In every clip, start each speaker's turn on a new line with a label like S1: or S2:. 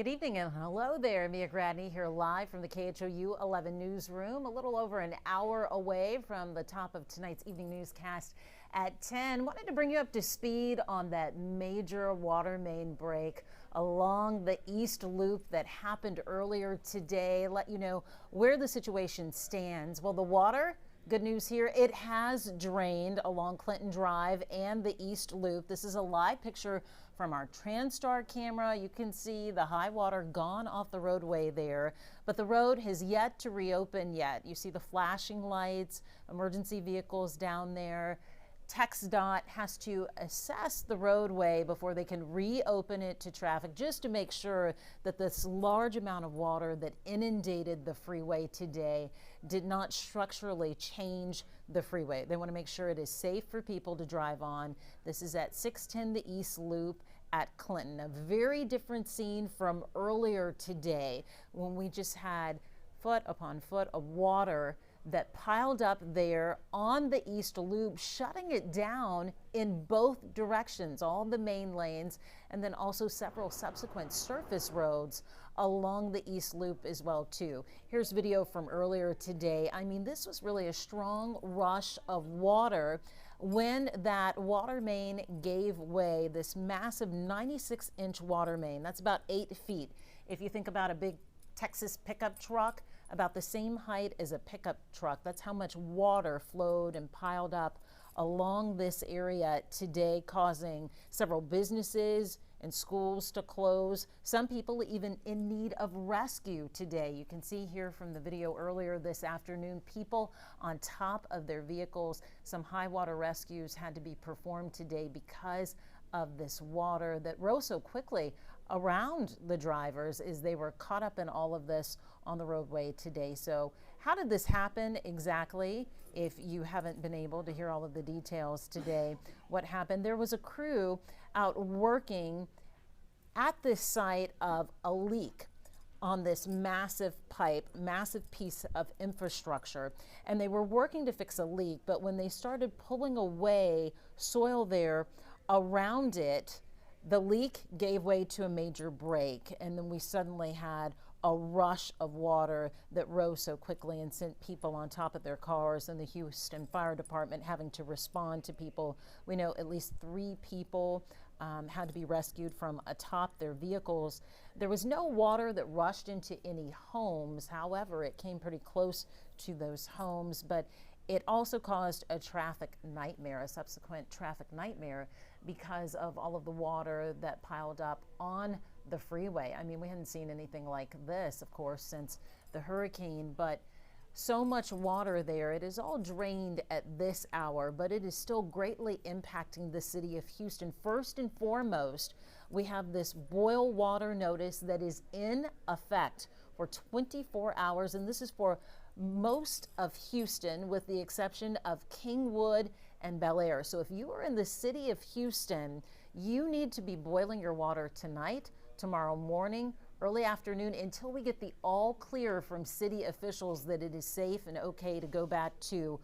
S1: Good evening and hello there. Mia Gradney here live from the KHOU 11 newsroom, a little over an hour away from the top of tonight's evening newscast at 10. Wanted to bring you up to speed on that major water main break along the East Loop that happened earlier today. Let you know where the situation stands. Well, the water, good news here, it has drained along Clinton Drive and the East Loop. This is a live picture from our TransStar camera. You can see the high water gone off the roadway there, but the road has yet to reopen yet. You see the flashing lights, emergency vehicles down there. TxDOT has to assess the roadway before they can reopen it to traffic, just to make sure that this large amount of water that inundated the freeway today did not structurally change the freeway. They want to make sure it is safe for people to drive on. This is at 610 the East Loop at Clinton. A very different scene from earlier today when we just had foot upon foot of water that piled up there on the East Loop, shutting it down in both directions, all the main lanes, and then also several subsequent surface roads along the East Loop as well too. Here's video from earlier today. I mean, this was really a strong rush of water when that water main gave way, this massive 96-inch water main. That's about 8 feet. If you think about a big Texas pickup truck, about the same height as a pickup truck. That's how much water flowed and piled up along this area today, causing several businesses and schools to close. Some people even in need of rescue today. You can see here from the video earlier this afternoon, people on top of their vehicles. Some high water rescues had to be performed today because of this water that rose so quickly around the drivers as they were caught up in all of this on the roadway today. So how did this happen exactly? If you haven't been able to hear all of the details today, what happened? There was a crew out working at this site of a leak on this massive pipe, massive piece of infrastructure, and they were working to fix a leak, but when they started pulling away soil there around it, the leak gave way to a major break, and then we suddenly had a rush of water that rose so quickly and sent people on top of their cars, and the Houston Fire Department having to respond to people. We know at least 3 people had to be rescued from atop their vehicles. There was no water that rushed into any homes. However, it came pretty close to those homes, but it also caused a traffic nightmare, a subsequent traffic nightmare, because of all of the water that piled up on the freeway. I mean, we hadn't seen anything like this, of course, since the hurricane, but so much water there. It is all drained at this hour, but it is still greatly impacting the city of Houston. First and foremost, we have this boil water notice that is in effect for 24 hours, and this is for most of Houston with the exception of Kingwood and Bel Air. So if you are in the city of Houston, you need to be boiling your water tonight, tomorrow morning, early afternoon, until we get the all clear from city officials that it is safe and okay to go back to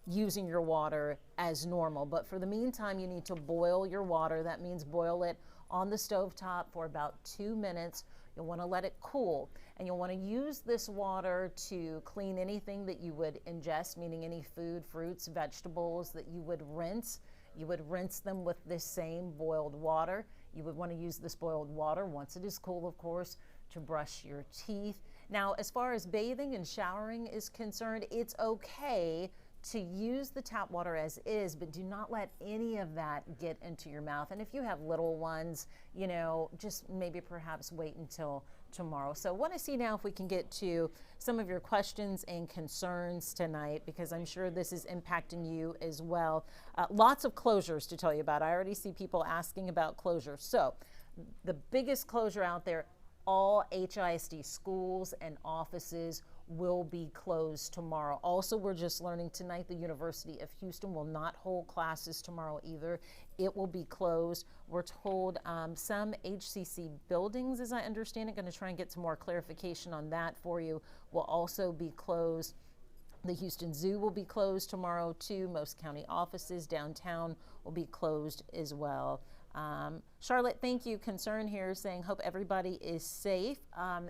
S1: using your water as normal. But for the meantime, you need to boil your water. That means boil it on the stovetop for about 2 minutes. You'll want to let it cool, and you'll want to use this water to clean anything that you would ingest, meaning any food, fruits, vegetables that you would rinse. You would rinse them with this same boiled water. You would want to use this boiled water, once it is cool, of course, to brush your teeth. Now, as far as bathing and showering is concerned, it's okay to use the tap water as is, but do not let any of that get into your mouth. And if you have little ones, you know, just maybe perhaps wait until tomorrow. So I want to see now if we can get to some of your questions and concerns tonight, because I'm sure this is impacting you as well. Lots of closures to tell you about. I already see people asking about closures. So the biggest closure out there, all HISD schools and offices will be closed tomorrow. Also, we're just learning tonight the University of Houston will not hold classes tomorrow either. It will be closed. We're told some HCC buildings, as I understand it, going to try and get some more clarification on that for you, will also be closed. The Houston Zoo will be closed tomorrow too. Most county offices downtown will be closed as well. Charlotte, thank you. Concern here saying hope everybody is safe.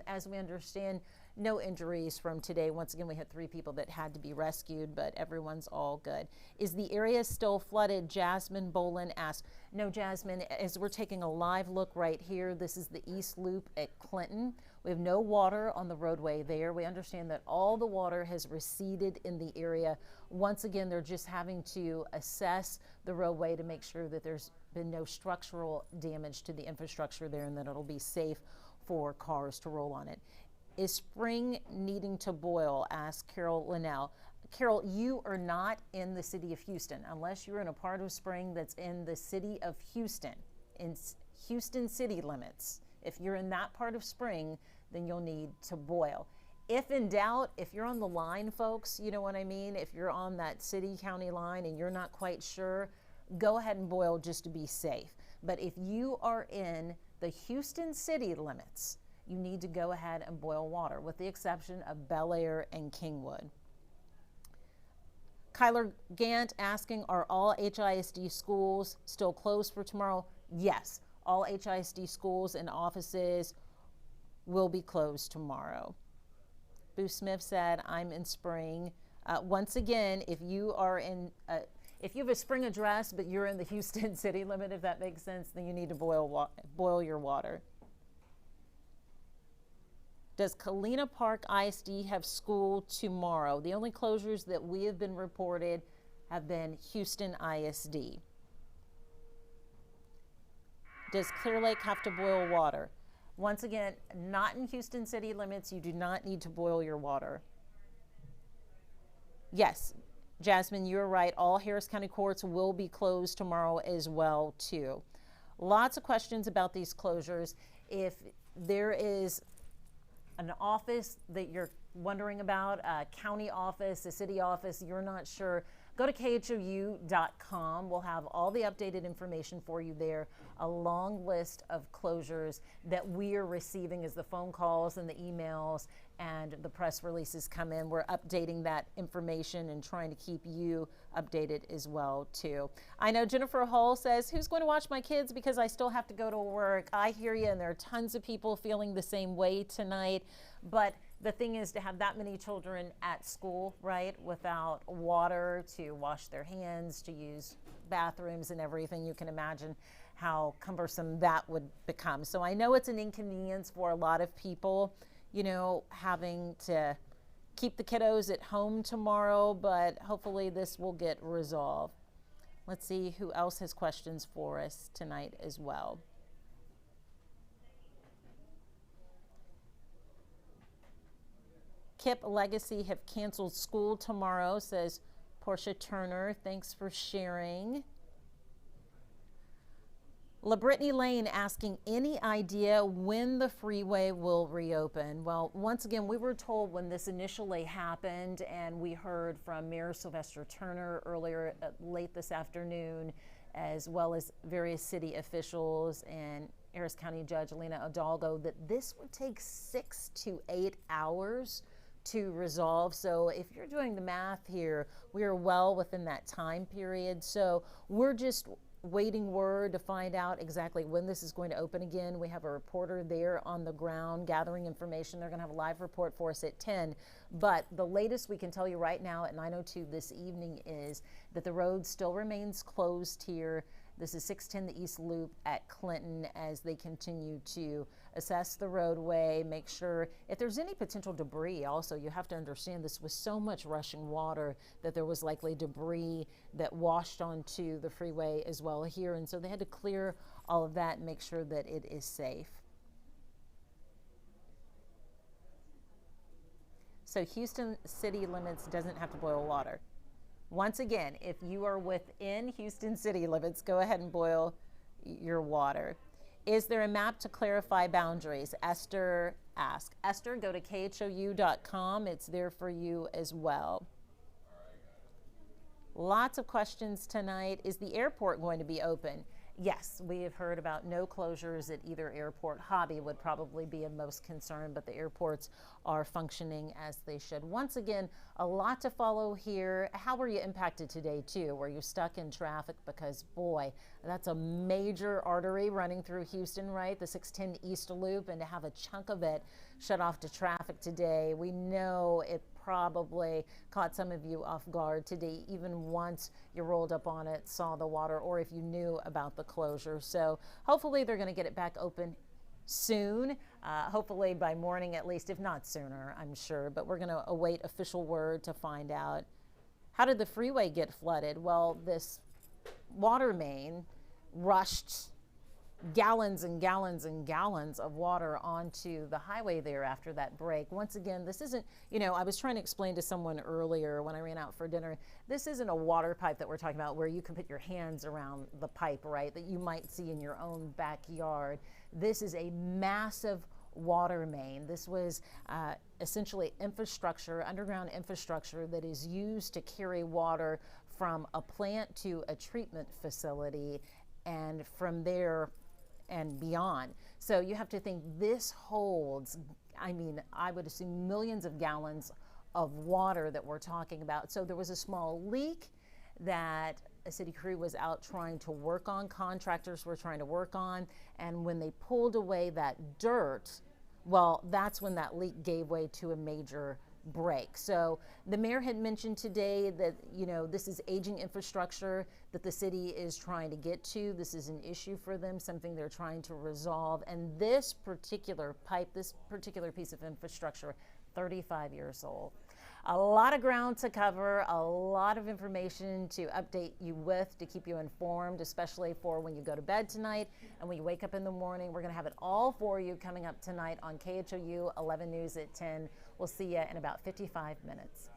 S1: As we understand, no injuries from today. Once again, we had 3 people that had to be rescued, but everyone's all good. Is the area still flooded? Jasmine Bolin asked. No, Jasmine, as we're taking a live look right here, this is the East Loop at Clinton. We have no water on the roadway there. We understand that all the water has receded in the area. Once again, they're just having to assess the roadway to make sure that there's been no structural damage to the infrastructure there and that it'll be safe for cars to roll on it. Is spring needing to boil? Asked Carol Linnell. Carol, you are not in the city of Houston unless you're in a part of spring that's in the city of Houston, in Houston city limits. If you're in that part of spring, then you'll need to boil. If in doubt, if you're on the line, folks, you know what I mean? If you're on that city-county line and you're not quite sure, go ahead and boil just to be safe. But if you are in the Houston city limits, you need to go ahead and boil water, with the exception of Bel Air and Kingwood. Kyler Gant asking, are all HISD schools still closed for tomorrow? Yes, all HISD schools and offices will be closed tomorrow. Boo Smith said, I'm in spring. Once again, if you are in, if you have a spring address, but you're in the Houston city limit, if that makes sense, then you need to boil your water. Does Kalina Park ISD have school tomorrow? The only closures that we have been reported have been Houston ISD. Does Clear Lake have to boil water? Once again, not in Houston city limits. You do not need to boil your water. Yes, Jasmine, you're right. All Harris County courts will be closed tomorrow as well, too. Lots of questions about these closures. If there is an office that you're wondering about, a county office, a city office, you're not sure, go to khou.com. We'll have all the updated information for you there, a long list of closures that we are receiving as the phone calls and the emails and the press releases come in. We're updating that information and trying to keep you updated as well, too. I know Jennifer Hull says, who's going to watch my kids because I still have to go to work? I hear you, and there are tons of people feeling the same way tonight. But the thing is to have that many children at school, right, without water to wash their hands, to use bathrooms and everything, you can imagine how cumbersome that would become. So I know it's an inconvenience for a lot of people, you know, having to keep the kiddos at home tomorrow, but hopefully this will get resolved. Let's see who else has questions for us tonight as well. Kip Legacy have canceled school tomorrow, says Portia Turner. Thanks for sharing. LaBrittany Lane asking, any idea when the freeway will reopen? Well, once again, we were told when this initially happened, and we heard from Mayor Sylvester Turner earlier, late this afternoon, as well as various city officials and Harris County Judge Lena Hidalgo, that this would take 6 to 8 hours to resolve. So if you're doing the math here, we are well within that time period. So we're just waiting word to find out exactly when this is going to open again. We have a reporter there on the ground gathering information. They're going to have a live report for us at 10. But the latest we can tell you right now at 9:02 this evening is that the road still remains closed here. This is 610 the East Loop at Clinton as they continue to assess the roadway, make sure if there's any potential debris. Also, you have to understand this was so much rushing water that there was likely debris that washed onto the freeway as well here. And so they had to clear all of that and make sure that it is safe. So Houston city limits doesn't have to boil water. Once again, if you are within Houston city limits, go ahead and boil your water. Is there a map to clarify boundaries? Esther asked. Esther, go to khou.com. It's there for you as well. Lots of questions tonight. Is the airport going to be open? Yes, we have heard about no closures at either airport. Hobby would probably be of most concern, but the airports are functioning as they should. Once again, a lot to follow here. How were you impacted today, too? Were you stuck in traffic? Because, boy, that's a major artery running through Houston, right? The 610 East Loop, and to have a chunk of it shut off to traffic today, we know it probably caught some of you off guard today, even once you rolled up on it, saw the water, or if you knew about the closure. So hopefully they're going to get it back open soon, hopefully by morning at least, if not sooner, I'm sure. But we're going to await official word to find out. How did the freeway get flooded? Well, this water main rushed gallons and gallons and gallons of water onto the highway there after that break. Once again, this isn't, I was trying to explain to someone earlier when I ran out for dinner, this isn't a water pipe that we're talking about where you can put your hands around the pipe, right, that you might see in your own backyard. This is a massive water main. This was essentially infrastructure, underground infrastructure that is used to carry water from a plant to a treatment facility, and from there and beyond. So you have to think this holds, I would assume millions of gallons of water that we're talking about. So there was a small leak that a city crew was out trying to work on, contractors were trying to work on, and when they pulled away that dirt, well, that's when that leak gave way to a major break. So the mayor had mentioned today that, this is aging infrastructure that the city is trying to get to. This is an issue for them, something they're trying to resolve. And this particular pipe, this particular piece of infrastructure, 35 years old. A lot of ground to cover, a lot of information to update you with, to keep you informed, especially for when you go to bed tonight and when you wake up in the morning. We're going to have it all for you coming up tonight on KHOU 11 News at 10. We'll see you in about 55 minutes.